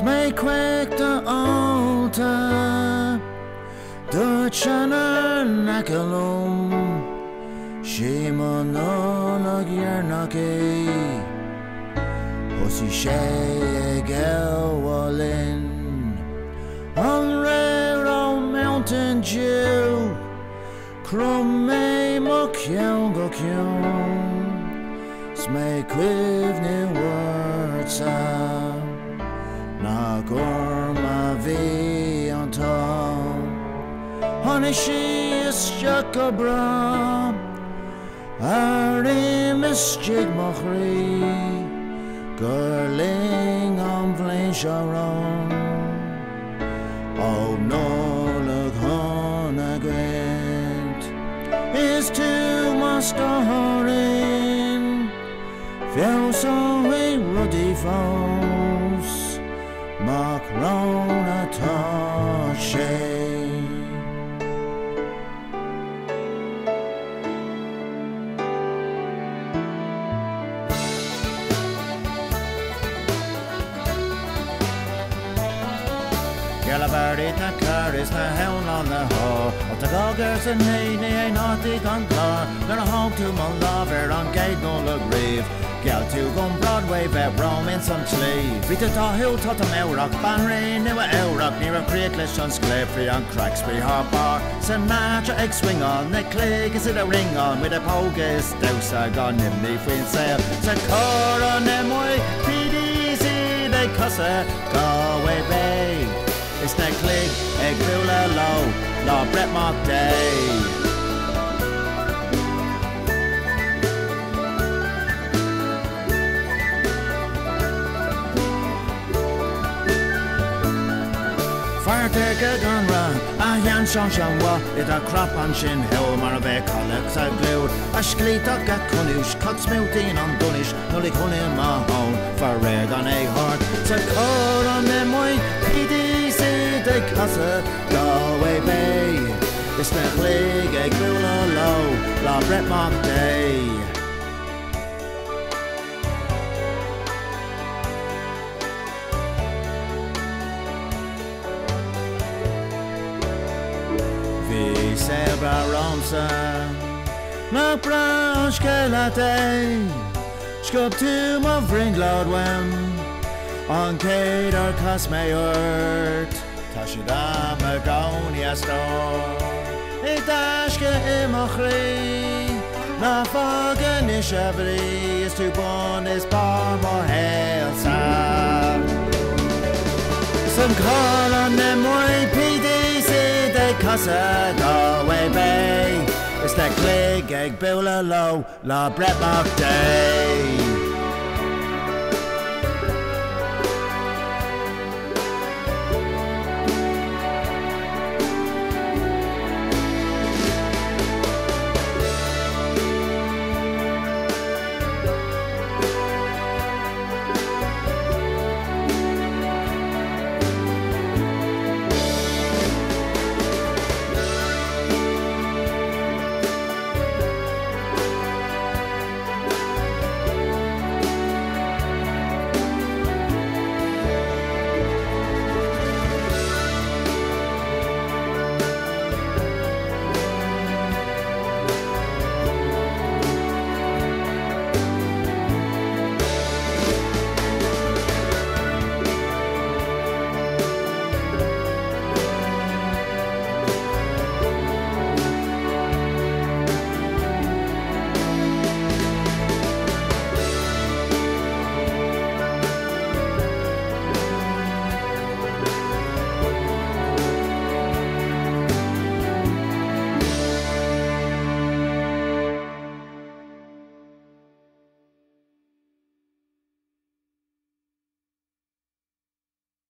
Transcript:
Smee cuimhniú óltach Dúirt seanfhear nach liom Nollaig dheireanach thosaigh sé gabháil linn an réir mountain dew Chrom mo cheann go ciúin Smee cuimhniú ortsa Nach bhí an tá Tháinig sí isteach go breá Airím istigh mo chroí gur linn an bhliain seo rán Ó Nollaig Shona ghaint Is tú más go Airím Feabhsóidh rudí fós Má Chrom atá sé Gabháil car is na heann on the hall Of the goggers and hey naughty gan cliar Gur a home to my lover on Gaeilge Nollaig Reeve Gael to gon Broadway vet Rome in some sleeve Vita t-ádh thosaigh Eabhrach Banríon Nua Eabhrach Near a creatless on Sclafly on Cracksby Harbour St. Marcha egg swing on The click is it a ring on With a pogus thosaigh on Nimney Fwyn sail St. Cor on Emoy PDC they cussa Go away bay It's the click, egg builder low, la breá day. Fairytale gone wrong, aice seanfhear it a crop on shin hill mar a bheith colleagues a glued a sclítach a cúimhniú cut smoothing on Dúirt Nollaig Shona ma home for red on a heart so cóir on them way PDC they casa go away bay it's the click egg builder low la breá day. Romsa Nach breá skeilete Scub tú má bhringlód wem An céadar cos mé ort Tá siad am a gcóirí astór I dtaisce mo chroí Na fágan aisteoirí Is tú bun is bar mo héalsa San call on them way PDC they casa go away bay It's the click egg builder low la breá day.